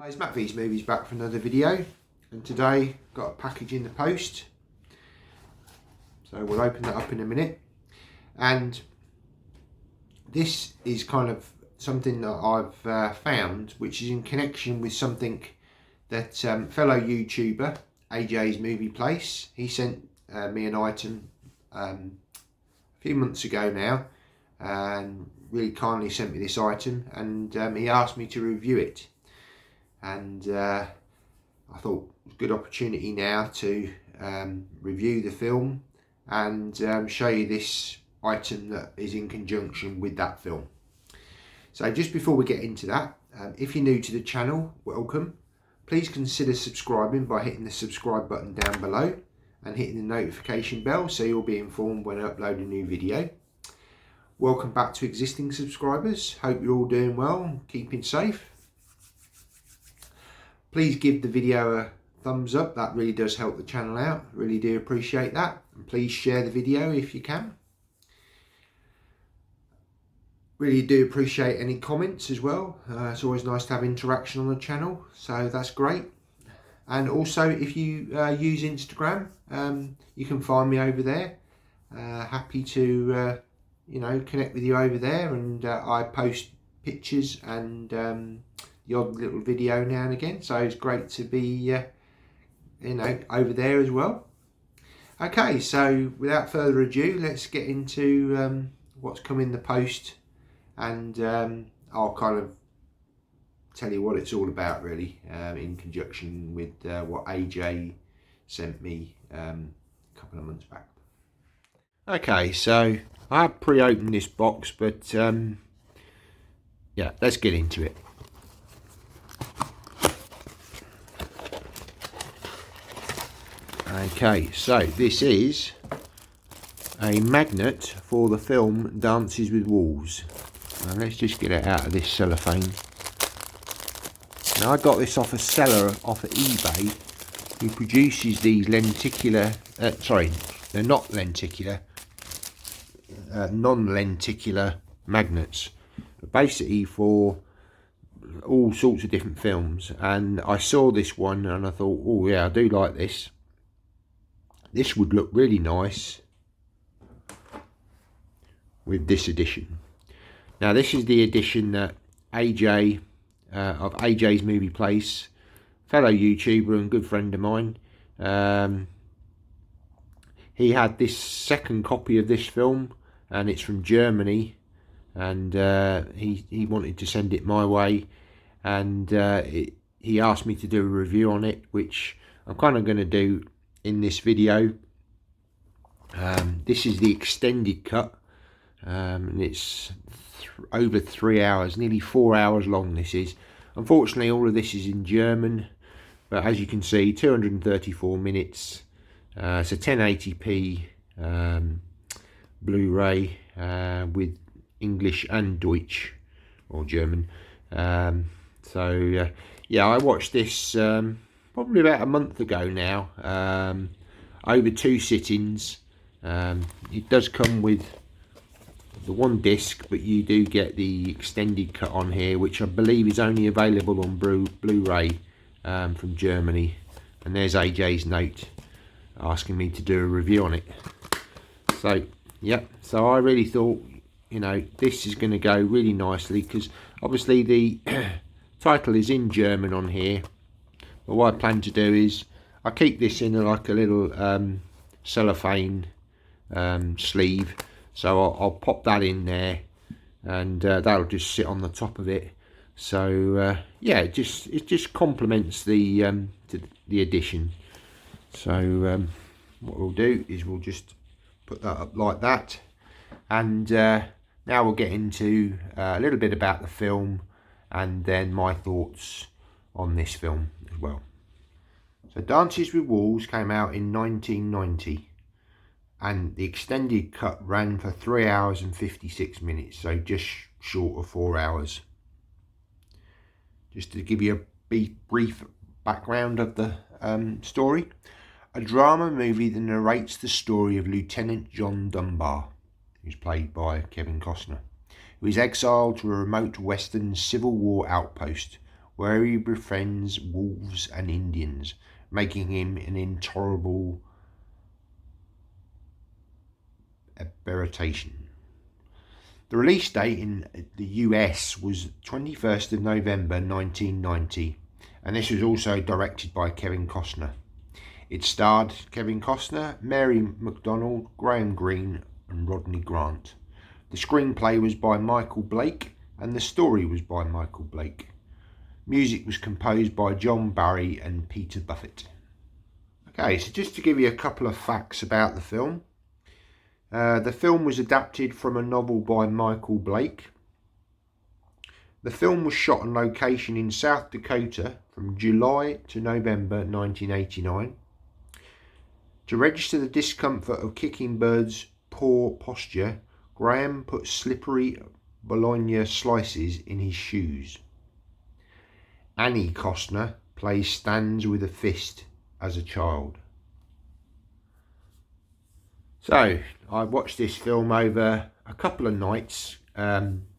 Hi, it's Matt V's Movies back for another video, and today got a package in the post, so we'll open that up in a minute. And this is kind of something that I've found, which is in connection with something that fellow YouTuber AJ's Movie Place, he sent me an item a few months ago now, and really kindly sent me this item, and he asked me to review it. And I thought it was a good opportunity now to review the film and show you this item that is in conjunction with that film. So just before we get into that, if you're new to the channel, welcome. Please consider subscribing by hitting the subscribe button down below and hitting the notification bell so you'll be informed when I upload a new video. Welcome back to existing subscribers. Hope you're all doing well and keeping safe. Please give the video a thumbs up, that really does help the channel out, really do appreciate that. And please share the video if you can. Really do appreciate any comments as well. It's always nice to have interaction on the channel, so that's great. And also if you use Instagram, you can find me over there. Happy to connect with you over there, and I post pictures and the odd little video now and again, so it's great to be over there as well. Okay, so without further ado, let's get into what's come in the post, and I'll kind of tell you what it's all about really, in conjunction with what AJ sent me a couple of months back. Okay, so I have pre-opened this box, but yeah, let's get into it. Okay, so this is a magnet for the film Dances with Wolves. Now let's just get it out of this cellophane. Now I got this off a seller off of eBay who produces these lenticular, they're not lenticular, non-lenticular magnets, basically for all sorts of different films. And I saw this one and I thought, oh yeah, I do like this. This would look really nice with this edition. Now this is the edition that AJ of AJ's Movie Place, fellow YouTuber and good friend of mine, he had this second copy of this film, and it's from Germany, and he wanted to send it my way, and he asked me to do a review on it, which I'm kind of going to do in this video. This is the extended cut, and it's over 3 hours, nearly 4 hours long. This is, unfortunately, all of this is in German, but as you can see, 234 minutes. It's a 1080p Blu-ray with English and Deutsch, or German. Yeah, I watched this probably about a month ago now, over 2 sittings. It does come with the one disc, but you do get the extended cut on here, which I believe is only available on Blu-ray from Germany. And there's AJ's note asking me to do a review on it. So yeah, so I really thought, this is going to go really nicely, because obviously the title is in German on here. But what I plan to do is I keep this in like a little cellophane sleeve, so I'll pop that in there, and that'll just sit on the top of it. So yeah, it just complements the edition. So what we'll do is we'll just put that up like that, and now we'll get into a little bit about the film and then my thoughts on this film as well. So Dances with Wolves came out in 1990, and the extended cut ran for 3 hours and 56 minutes, so just short of 4 hours. Just to give you a brief background of the story. A drama movie that narrates the story of Lieutenant John Dunbar, who's played by Kevin Costner, who is exiled to a remote Western Civil War outpost where he befriends wolves and Indians, making him an intolerable aberration. The release date in the US was 21st of November 1990, and this was also directed by Kevin Costner. It starred Kevin Costner, Mary McDonnell, Graham Greene and Rodney Grant. The screenplay was by Michael Blake and the story was by Michael Blake. Music was composed by John Barry and Peter Buffett. Okay, so just to give you a couple of facts about the film. The film was adapted from a novel by Michael Blake. The film was shot on location in South Dakota from July to November 1989. To register the discomfort of kicking Bird's poor posture, Graham put slippery bologna slices in his shoes. Annie Costner plays stands with a fist as a child. So I watched this film over a couple of nights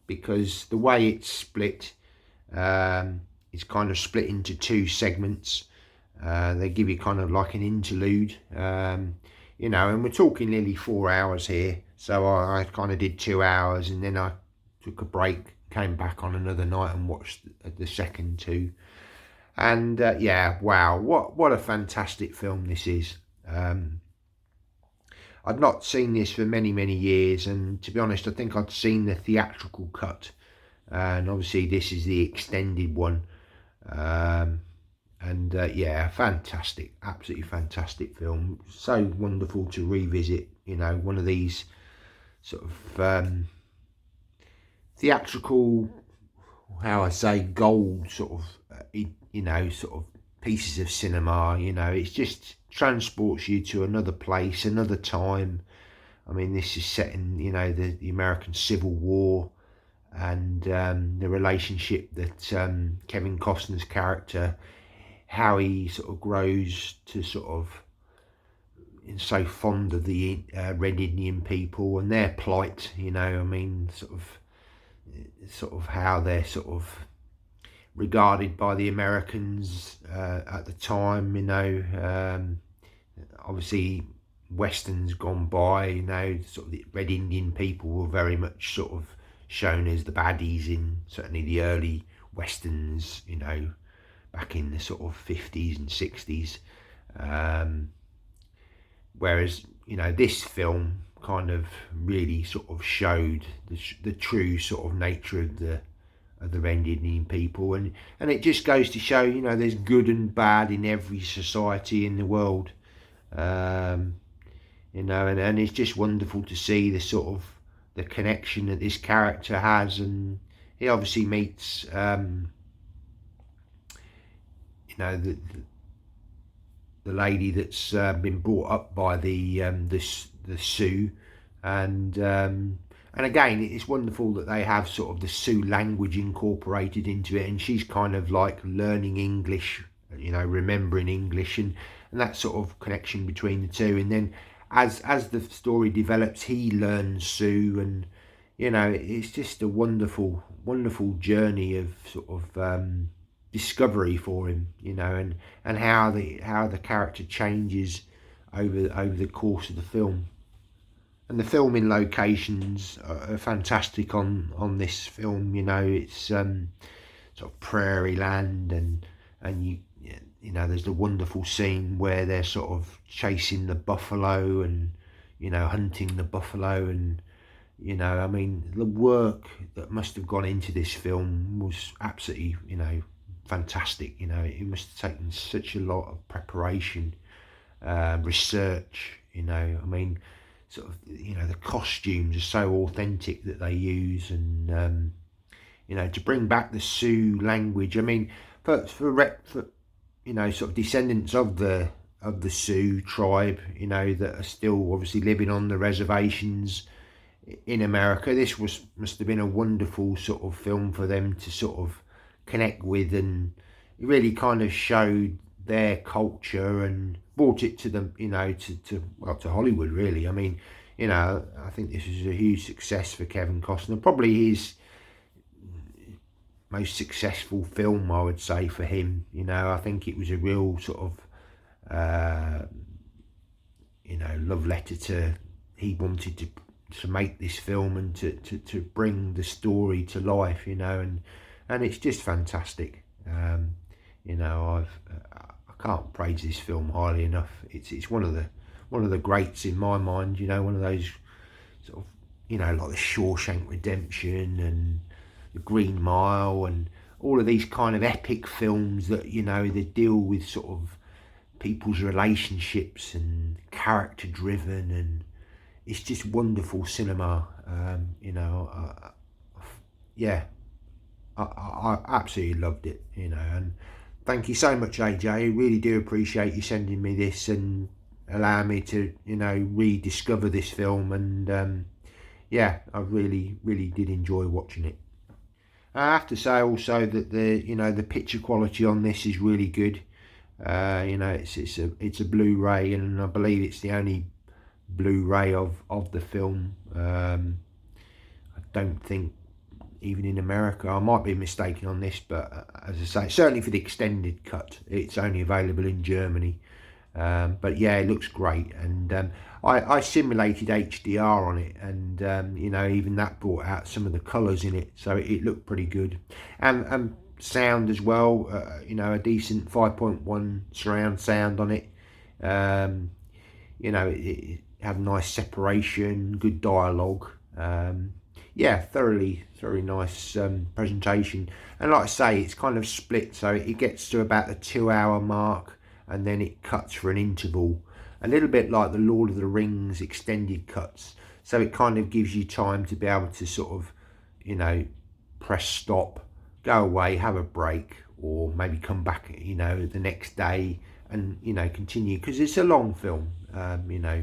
because the way it's split, it's kind of split into two segments. They give you kind of like an interlude, you know, and we're talking nearly 4 hours here. So I kind of did 2 hours and then I took a break, came back on another night and watched the second two. And yeah, wow, what a fantastic film this is. I'd not seen this for many years, and to be honest, I think I'd seen the theatrical cut, and obviously this is the extended one. Yeah, fantastic, absolutely fantastic film. So wonderful to revisit, you know, one of these sort of theatrical, how I say, gold sort of, you know, sort of pieces of cinema. You know, it just transports you to another place, another time. I mean, this is set in, you know, the American Civil War, and the relationship that Kevin Costner's character, how he sort of grows to sort of so fond of the Red Indian people and their plight, you know. I mean, sort of how they're sort of regarded by the Americans at the time, you know. Obviously westerns gone by, you know, sort of the Red Indian people were very much sort of shown as the baddies in certainly the early westerns, you know, back in the sort of 50s and 60s. Whereas, you know, this film kind of really sort of showed the true sort of nature of the Red Indian people, and it just goes to show, you know, there's good and bad in every society in the world. You know, and it's just wonderful to see the sort of the connection that this character has, and he obviously meets you know, the lady that's been brought up by the Sioux, and again, it's wonderful that they have sort of the Sioux language incorporated into it, and she's kind of like learning English, you know, remembering English, and that sort of connection between the two. And then as the story develops, he learns Sioux, and you know, it's just a wonderful journey of sort of discovery for him, you know, and how the character changes over the course of the film. And the filming locations are fantastic on this film. You know, it's sort of prairie land, and you know, there's the wonderful scene where they're sort of chasing the buffalo and, you know, hunting the buffalo, and you know, I mean, the work that must have gone into this film was absolutely, you know, fantastic. You know, it must have taken such a lot of preparation, research, you know. I mean, sort of, you know, the costumes are so authentic that they use, and you know, to bring back the Sioux language. I mean, for you know, sort of descendants of the Sioux tribe, you know, that are still obviously living on the reservations in America, this must have been a wonderful sort of film for them to sort of connect with, and it really kind of showed their culture and brought it to them, you know, to Hollywood, really. I mean, you know, I think this is a huge success for Kevin Costner, probably his most successful film, I would say, for him. You know, I think it was a real sort of you know, love letter to, he wanted to make this film and to bring the story to life, you know, and it's just fantastic. You know, I can't praise this film highly enough. It's one of the greats in my mind, you know, one of those sort of, you know, like the Shawshank Redemption and the Green Mile and all of these kind of epic films that, you know, they deal with sort of people's relationships and character driven, and it's just wonderful cinema. You know, yeah, I absolutely loved it, you know, and thank you so much, AJ. I really do appreciate you sending me this and allowing me to, you know, rediscover this film. And yeah, I really did enjoy watching it. I have to say also that the picture quality on this is really good. You know, it's a Blu-ray, and I believe it's the only Blu-ray of the film. I don't think even in America, I might be mistaken on this, but as I say, certainly for the extended cut, it's only available in Germany. But yeah, it looks great, and I simulated HDR on it, and you know, even that brought out some of the colours in it, so it looked pretty good. And sound as well, you know, a decent 5.1 surround sound on it. You know, it had nice separation, good dialogue. Yeah, thoroughly nice presentation. And like I say, it's kind of split, so it gets to about the 2-hour mark, and then it cuts for an interval, a little bit like the Lord of the Rings extended cuts. So it kind of gives you time to be able to sort of, you know, press stop, go away, have a break, or maybe come back, you know, the next day and, you know, continue, because it's a long film, you know.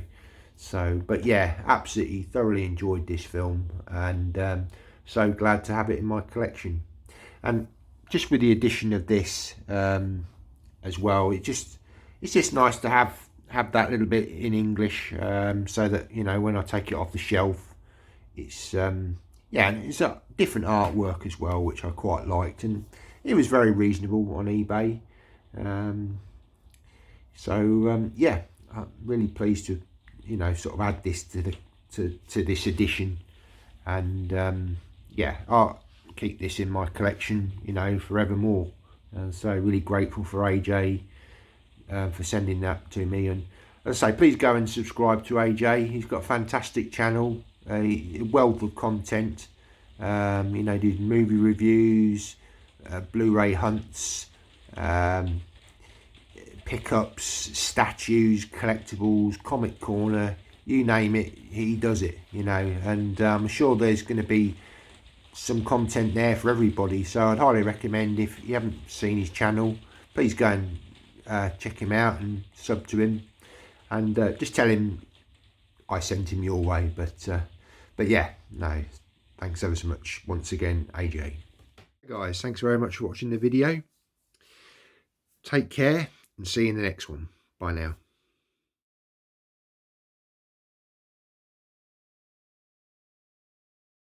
So, but yeah, absolutely thoroughly enjoyed this film, and so glad to have it in my collection. And just with the addition of this as well, it's just nice to have that little bit in English, so that, you know, when I take it off the shelf, it's yeah, and it's a different artwork as well, which I quite liked, and it was very reasonable on eBay. Yeah, I'm really pleased to, you know, sort of add this to this edition, and yeah, I'll keep this in my collection, you know, forevermore. And so really grateful for AJ for sending that to me. And as I say, please go and subscribe to AJ. He's got a fantastic channel, a wealth of content. You know, did movie reviews, Blu-ray hunts, pickups, statues, collectibles, comic corner, you name it, he does it, you know. And I'm sure there's going to be some content there for everybody, so I'd highly recommend, if you haven't seen his channel, please go and check him out and sub to him, and just tell him I sent him your way. But yeah, no, thanks ever so much once again, AJ. Guys, thanks very much for watching the video. Take care and see you in the next one. Bye now.